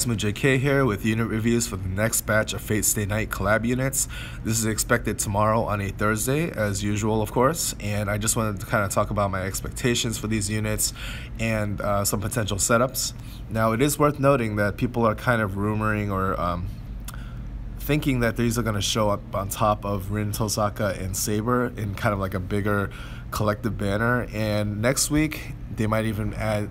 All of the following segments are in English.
JK here with unit reviews for the next batch of Fate Stay Night collab units. This is expected tomorrow on a Thursday, as usual, of course, and I just wanted to kind of talk about my expectations for these units and some potential setups. Now, it is worth noting that people are kind of rumoring or thinking that these are going to show up on top of Rin Tohsaka and Saber in kind of like a bigger collective banner, and next week they might even add,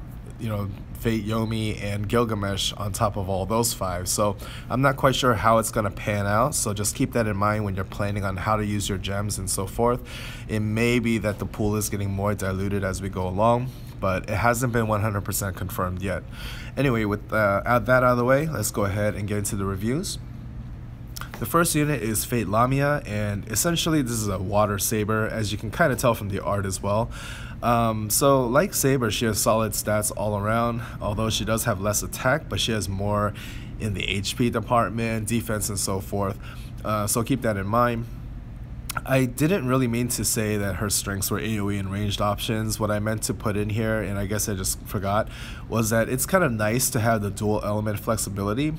Fate, Yomi, and Gilgamesh on top of all those five. So I'm not quite sure how it's going to pan out, so just keep that in mind when you're planning on how to use your gems and so forth. It may be that the pool is getting more diluted as we go along, but it hasn't been 100% confirmed yet. Anyway, with that out of the way, let's go ahead and get into the reviews. The first unit is Fate Lamia, and essentially this is a water Saber, as you can kind of tell from the art as well. So like Saber, she has solid stats all around, although she does have less attack, but she has more in the HP department, defense, and so forth. So keep that in mind. I didn't really mean to say that her strengths were AoE and ranged options. What I meant to put in here, and I guess I just forgot, was that it's kind of nice to have the dual element flexibility.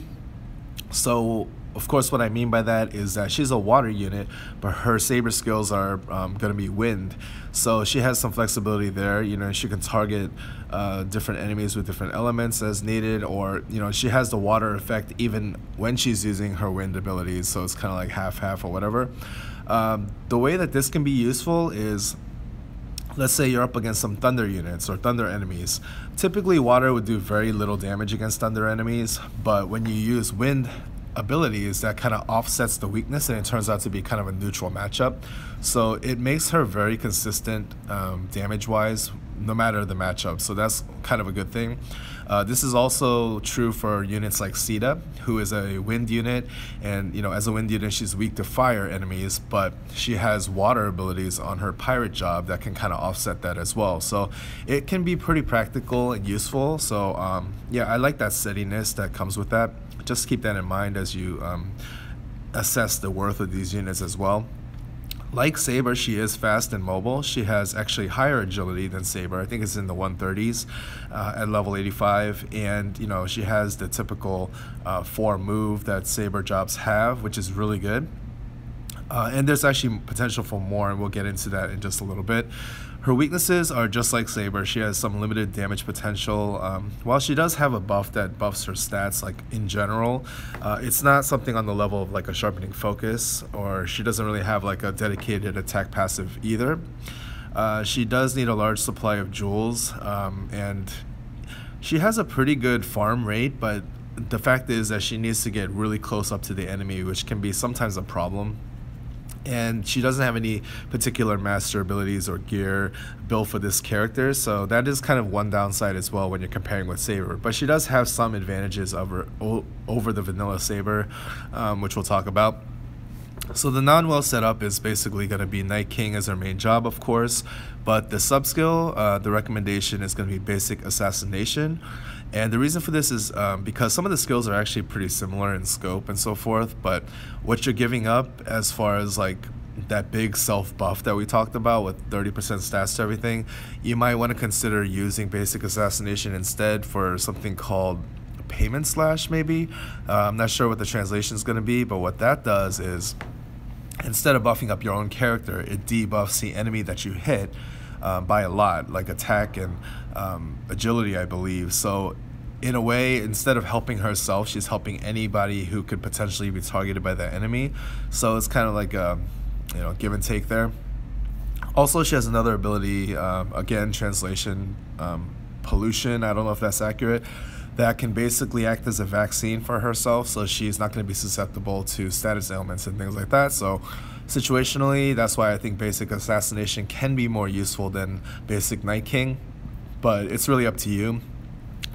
So of course, what I mean by that is that she's a water unit, but her Saber skills are going to be wind. So she has some flexibility there. She can target different enemies with different elements as needed, or, she has the water effect even when she's using her wind abilities. So it's kind of like half-half or whatever. The way that this can be useful is, let's say you're up against some thunder units or thunder enemies. Typically, water would do very little damage against thunder enemies, but when you use wind abilities, that kind of offsets the weakness, and it turns out to be kind of a neutral matchup. So it makes her very consistent damage wise, no matter the matchup. So that's kind of a good thing. This is also true for units like Sita, who is a wind unit, and as a wind unit she's weak to fire enemies, but she has water abilities on her pirate job that can kind of offset that as well. So it can be pretty practical and useful. So yeah, I like that steadiness that comes with that. Just keep that in mind as you assess the worth of these units as well. Like Saber, she is fast and mobile. She has actually higher agility than Saber. I think it's in the 130s at level 85. And, she has the typical 4 move that Saber jobs have, which is really good. And there's actually potential for more, and we'll get into that in just a little bit. Her weaknesses are just like Saber. She has some limited damage potential. While she does have a buff that buffs her stats, like in general, it's not something on the level of like a sharpening focus, or she doesn't really have like a dedicated attack passive either. She does need a large supply of jewels, and she has a pretty good farm rate, but the fact is that she needs to get really close up to the enemy, which can be sometimes a problem. And she doesn't have any particular master abilities or gear built for this character, so that is kind of one downside as well when you're comparing with Saber. But she does have some advantages over the vanilla Saber, which we'll talk about. So the non-well setup is basically going to be Night King as her main job, of course, but the sub-skill, the recommendation is going to be basic assassination. And the reason for this is because some of the skills are actually pretty similar in scope and so forth, but what you're giving up as far as like that big self buff that we talked about with 30% stats to everything, you might want to consider using basic assassination instead for something called payment slash maybe. I'm not sure what the translation is going to be, but what that does is, instead of buffing up your own character, it debuffs the enemy that you hit by a lot, like attack and agility, I believe. So in a way, instead of helping herself, she's helping anybody who could potentially be targeted by that enemy. So it's kind of like a give and take there. Also, she has another ability, again, translation, pollution, I don't know if that's accurate, that can basically act as a vaccine for herself, so she's not going to be susceptible to status ailments and things like that. So situationally, that's why I think basic assassination can be more useful than basic Night King, but it's really up to you.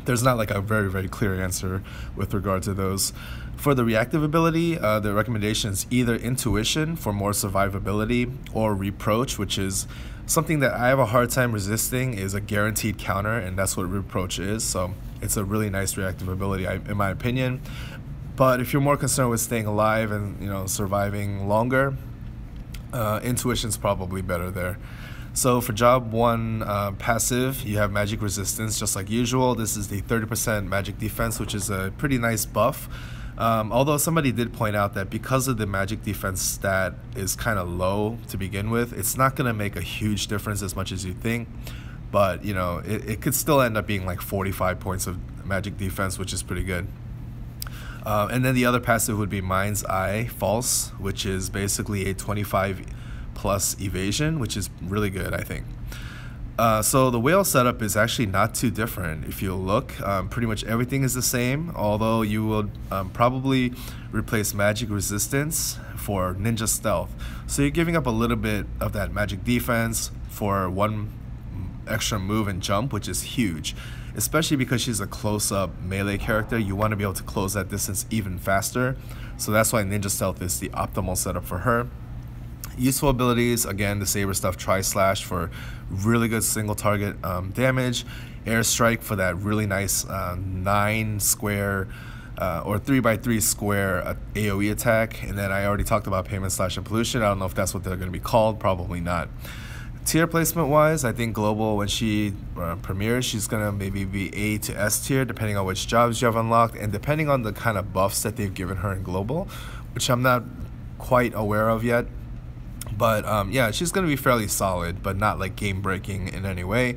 There's not like a very, very clear answer with regard to those. For the reactive ability, the recommendation is either Intuition for more survivability, or Reproach, which is something that I have a hard time resisting, is a guaranteed counter, and that's what Reproach is. So it's a really nice reactive ability, in my opinion. But if you're more concerned with staying alive and surviving longer, Intuition's probably better there. So for job 1 passive, you have magic resistance just like usual. This is the 30% magic defense, which is a pretty nice buff. Although somebody did point out that because of the magic defense stat is kind of low to begin with, it's not going to make a huge difference as much as you think. But, you know, it could still end up being like 45 points of magic defense, which is pretty good. And then the other passive would be Mind's Eye False, which is basically a 25 plus evasion, which is really good, I think. So the whale setup is actually not too different. If you look, pretty much everything is the same, although you will probably replace magic resistance for ninja stealth. So you're giving up a little bit of that magic defense for 1 extra move and jump, which is huge, especially because she's a close-up melee character. You want to be able to close that distance even faster, so that's why ninja stealth is the optimal setup for her. Useful abilities, again, the Saber stuff, Tri-Slash for really good single target damage, Air Strike for that really nice 9 square or 3x3 square AoE attack, and then I already talked about Payment Slash and Pollution. I don't know if that's what they're going to be called, probably not. Tier placement wise, I think Global, when she premieres, she's going to maybe be A to S tier, depending on which jobs you have unlocked, and depending on the kind of buffs that they've given her in Global, which I'm not quite aware of yet. But yeah, she's going to be fairly solid, but not like game breaking in any way.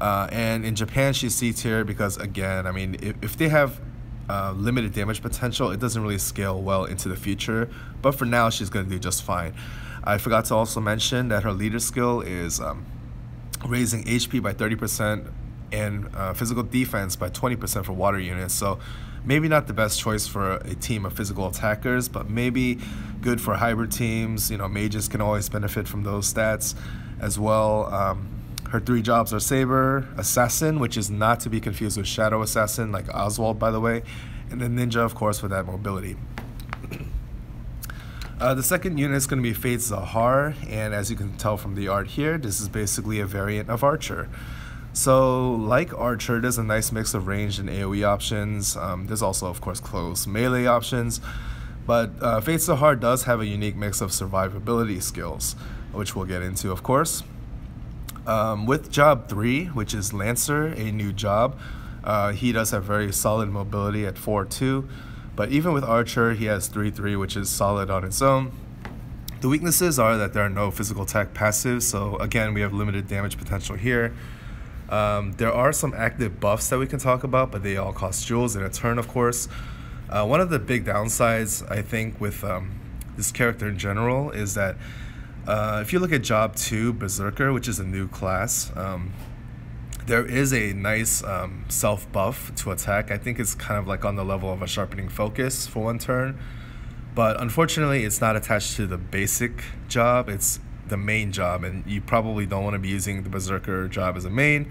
And in Japan, she's C tier because, again, I mean, if they have limited damage potential, it doesn't really scale well into the future. But for now, she's going to do just fine. I forgot to also mention that her leader skill is raising HP by 30% and physical defense by 20% for water units. So maybe not the best choice for a team of physical attackers, but maybe good for hybrid teams. You know, mages can always benefit from those stats as well. Her 3 jobs are Saber, Assassin, which is not to be confused with Shadow Assassin, like Oswald, by the way, and then Ninja, of course, for that mobility. The second unit is going to be Fate ZAHAR, and as you can tell from the art here, this is basically a variant of Archer. So, like Archer, there's a nice mix of ranged and AoE options. There's also, of course, close melee options. But Fate ZAHAR does have a unique mix of survivability skills, which we'll get into, of course. With job 3, which is Lancer, a new job, he does have very solid mobility at 4-2. But even with Archer, he has 3-3, which is solid on its own. The weaknesses are that there are no physical attack passives, so again, we have limited damage potential here. There are some active buffs that we can talk about, but they all cost jewels in a turn, of course. One of the big downsides, I think, with this character in general is that if you look at job 2, Berserker, which is a new class, there is a nice self buff to attack. I think it's kind of like on the level of a sharpening focus for 1 turn, but unfortunately it's not attached to the basic job. It's the main job, and you probably don't want to be using the Berserker job as a main,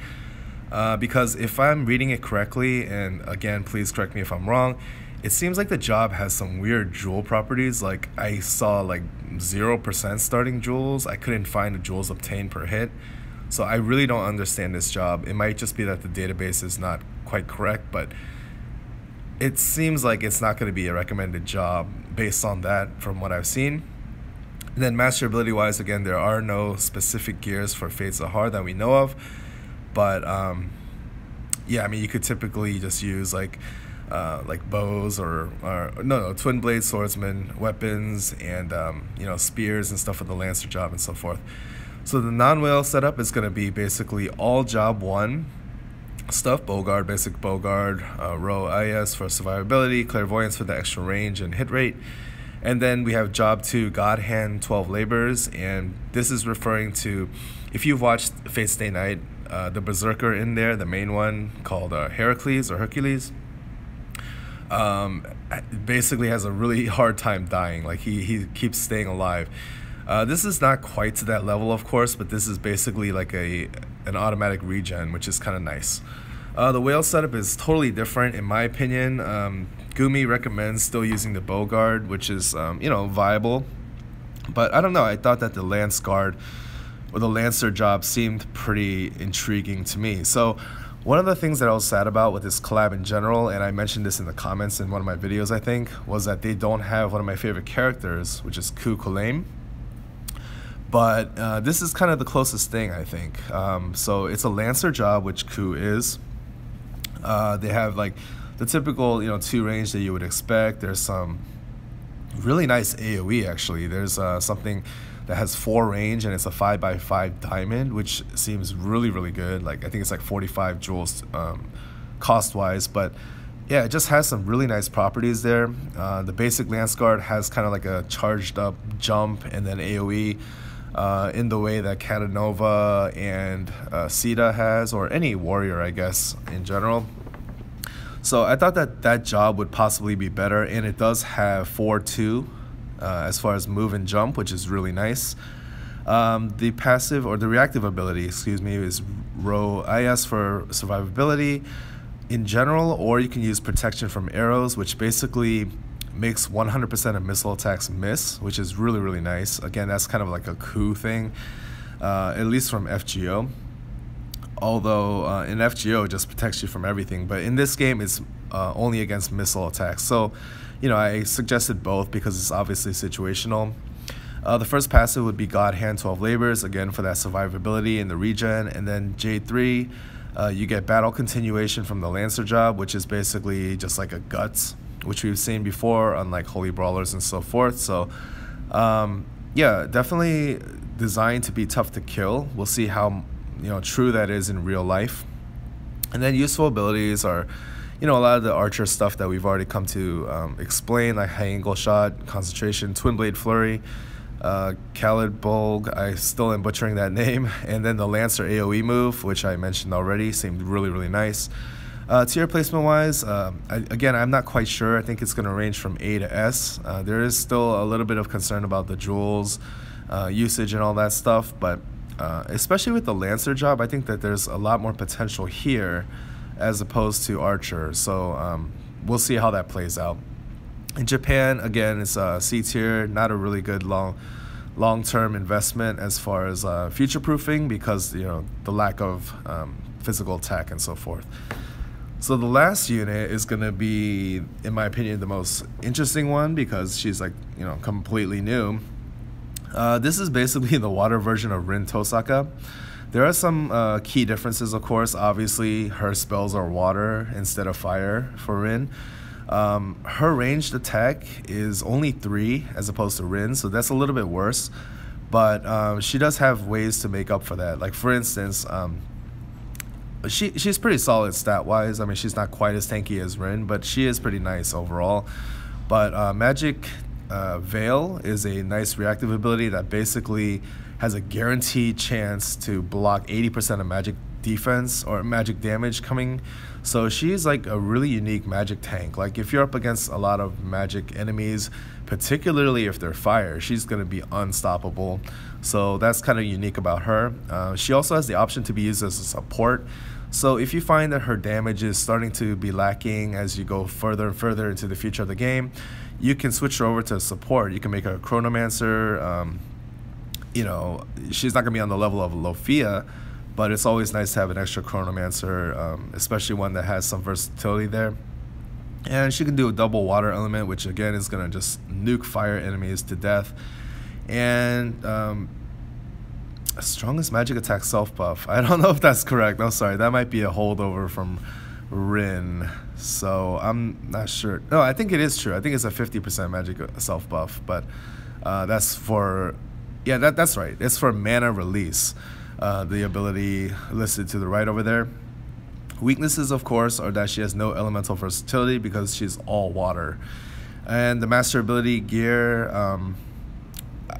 because if I'm reading it correctly, and again, please correct me if I'm wrong, it seems like the job has some weird jewel properties. Like I saw like 0% starting jewels. I couldn't find the jewels obtained per hit. So I really don't understand this job. It might just be that the database is not quite correct, but it seems like it's not going to be a recommended job based on that from what I've seen. And then master ability wise, again, there are no specific gears for Fate ZAHAR that we know of, but yeah, I mean, you could typically just use like bows or twin blade swordsman weapons, and you know, spears and stuff for the Lancer job and so forth. So the non-whale setup is going to be basically all job 1 stuff: Bogard, basic Bogard, row IS for survivability, clairvoyance for the extra range and hit rate. And then we have job 2, God Hand, 12 labors, and this is referring to, if you've watched Fate Stay Night, the Berserker in there, the main one called Heracles or Hercules, basically has a really hard time dying. Like he keeps staying alive. This is not quite to that level, of course, but this is basically like an automatic regen, which is kind of nice. The whale setup is totally different, in my opinion. Gumi recommends still using the Bogard, which is you know, viable, but I don't know. I thought that the Lance Guard or the Lancer job seemed pretty intriguing to me. So one of the things that I was sad about with this collab in general, and I mentioned this in the comments in one of my videos, I think, was that they don't have one of my favorite characters, which is Collab. But this is kind of the closest thing, I think. So it's a Lancer job, which Ku is. They have like the typical, 2 range that you would expect. There's some really nice AoE actually. There's something that has 4 range and it's a 5x5 diamond, which seems really, really good. Like I think it's like 45 jewels cost wise, but yeah, it just has some really nice properties there. The basic Lance Guard has kind of like a charged up jump and then AoE in the way that Catanova and Sita has, or any warrior I guess in general. So I thought that that job would possibly be better, and it does have 4-2 as far as move and jump, which is really nice. The passive, or the reactive ability, excuse me, is row IS for survivability in general, or you can use protection from arrows, which basically makes 100% of missile attacks miss, which is really, really nice. Again, that's kind of like a Ku thing, at least from FGO. Although in FGO it just protects you from everything, but in this game it's only against missile attacks. So, I suggested both because it's obviously situational. The first passive would be God Hand 12 Labors, again for that survivability in the regen, and then J3, you get battle continuation from the Lancer job, which is basically just like a guts, which we've seen before on like Holy Brawlers and so forth. So yeah, definitely designed to be tough to kill. We'll see how true that is in real life. And then useful abilities are a lot of the archer stuff that we've already come to explain, like high angle shot, concentration, twin blade flurry, Khalid Bolg, I still am butchering that name, and then the Lancer AoE move, which I mentioned already, seemed really, really nice. Tier placement wise, again, I'm not quite sure. I think it's going to range from A to S. There is still a little bit of concern about the jewels usage and all that stuff, but especially with the Lancer job, I think that there's a lot more potential here as opposed to Archer. So we'll see how that plays out. In Japan, again, it's C tier, not a really good long-term investment as far as future-proofing because the lack of physical attack and so forth. So the last unit is going to be, in my opinion, the most interesting one because she's like completely new. This is basically the water version of Rin Tohsaka. There are some key differences, of course. Obviously, her spells are water instead of fire for Rin. Her ranged attack is only 3 as opposed to Rin, so that's a little bit worse. But she does have ways to make up for that. Like, for instance, she's pretty solid stat-wise. I mean, she's not quite as tanky as Rin, but she is pretty nice overall. But Magic Veil is a nice reactive ability that basically has a guaranteed chance to block 80% of magic defense or magic damage coming. So she's like a really unique magic tank. Like if you're up against a lot of magic enemies, particularly if they're fire, she's going to be unstoppable. So that's kind of unique about her. She also has the option to be used as a support. So if you find that her damage is starting to be lacking as you go further and further into the future of the game, you can switch her over to support. You can make her a Chronomancer. She's not going to be on the level of Lofia, but it's always nice to have an extra Chronomancer, especially one that has some versatility there. And she can do a double water element, which again is going to just nuke fire enemies to death. And strongest magic attack self buff. I don't know if that's correct. No, sorry, that might be a holdover from Rin. So I'm not sure. No, I think it is true. I think it's a 50% magic self buff, but that's for, yeah, that's right. It's for mana release. The ability listed to the right over there. Weaknesses, of course, are that she has no elemental versatility because she's all water. And the master ability gear,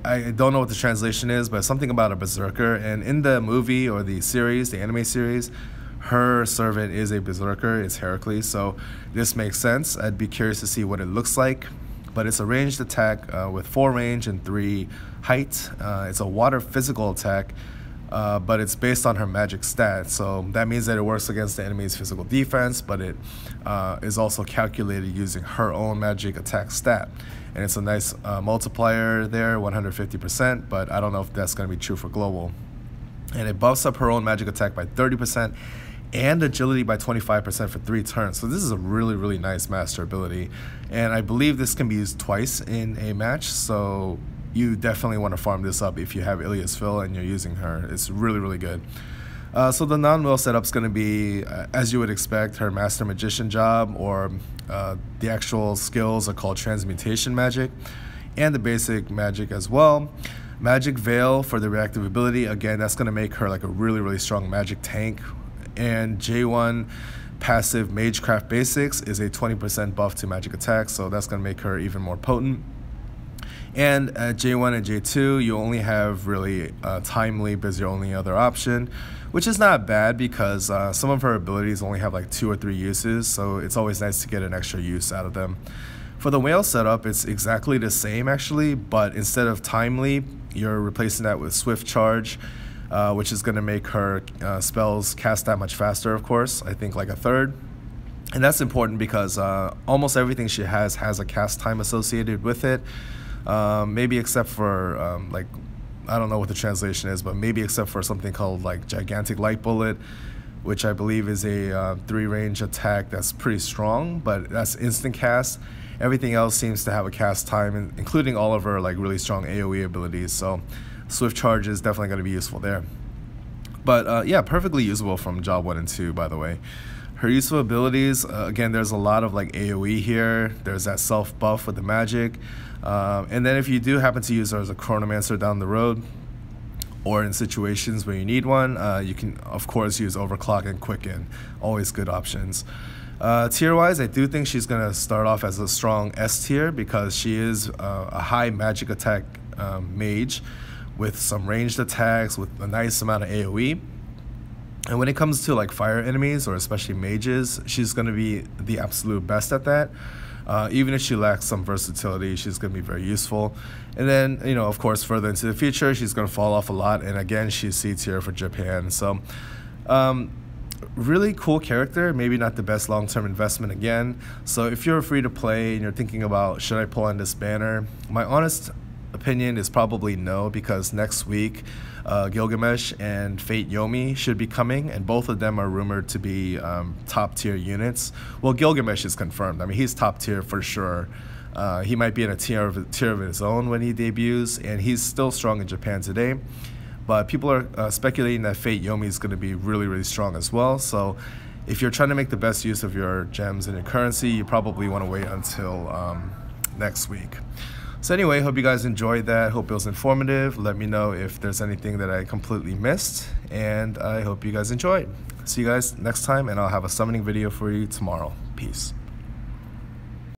I don't know what the translation is, but something about a berserker. And in the movie or the series, the anime series, her servant is a berserker. It's Heracles, so this makes sense. I'd be curious to see what it looks like. But it's a ranged attack with 4 range and 3 height. It's a water physical attack. But it's based on her magic stat, so that means that it works against the enemy's physical defense, but it is also calculated using her own magic attack stat. And it's a nice multiplier there, 150%, but I don't know if that's going to be true for global. And it buffs up her own magic attack by 30% and agility by 25% for 3 turns. So this is a really, really nice master ability. And I believe this can be used twice in a match, so you definitely want to farm this up if you have ILLYASVIEL and you're using her. It's really, really good. So the non-wheel setup is going to be, as you would expect, her Master Magician job, or the actual skills are called Transmutation Magic, and the basic magic as well. Magic Veil for the reactive ability, again, that's going to make her like a really, really strong magic tank. And J1 passive Magecraft Basics is a 20% buff to magic attacks, so that's going to make her even more potent. And at J1 and J2, you only have really Time Leap as your only other option, which is not bad because some of her abilities only have like 2 or 3 uses, so it's always nice to get an extra use out of them. For the whale setup, it's exactly the same actually, but instead of Time Leap, you're replacing that with Swift Charge, which is going to make her spells cast that much faster, of course, I think like a third. And that's important because almost everything she has a cast time associated with it. Maybe except for like, I don't know what the translation is, but maybe except for something called like Gigantic Light Bullet, which I believe is a 3-range attack that's pretty strong, but that's instant cast. Everything else seems to have a cast time, including all of her like really strong AoE abilities, so Swift Charge is definitely going to be useful there. But yeah, perfectly usable from job 1 and 2, by the way. Her useful abilities, again, there's a lot of like AoE here. There's that self buff with the magic. And then if you do happen to use her as a Chronomancer down the road, or in situations where you need one, you can of course use Overclock and Quicken. Always good options. Tier-wise, I do think she's going to start off as a strong S tier because she is a high magic attack mage with some ranged attacks, with a nice amount of AoE. And when it comes to like fire enemies, or especially mages, she's going to be the absolute best at that. Even if she lacks some versatility, she's going to be very useful. And then, you know, of course, further into the future, she's going to fall off a lot. And again, she's C tier for Japan. So, really cool character, maybe not the best long-term investment again. So if you're free to play and you're thinking about, should I pull on this banner? My honest opinion is probably no, because next week Gilgamesh and Fate Yomi should be coming, and both of them are rumored to be top tier units. Well, Gilgamesh is confirmed. I mean, he's top tier for sure. He might be in a tier of his own when he debuts, and he's still strong in Japan today. But people are speculating that Fate Yomi is going to be really, really strong as well. So if you're trying to make the best use of your gems and your currency, you probably want to wait until next week. So anyway, hope you guys enjoyed that. Hope it was informative. Let me know if there's anything that I completely missed. And I hope you guys enjoyed. See you guys next time, and I'll have a summoning video for you tomorrow. Peace.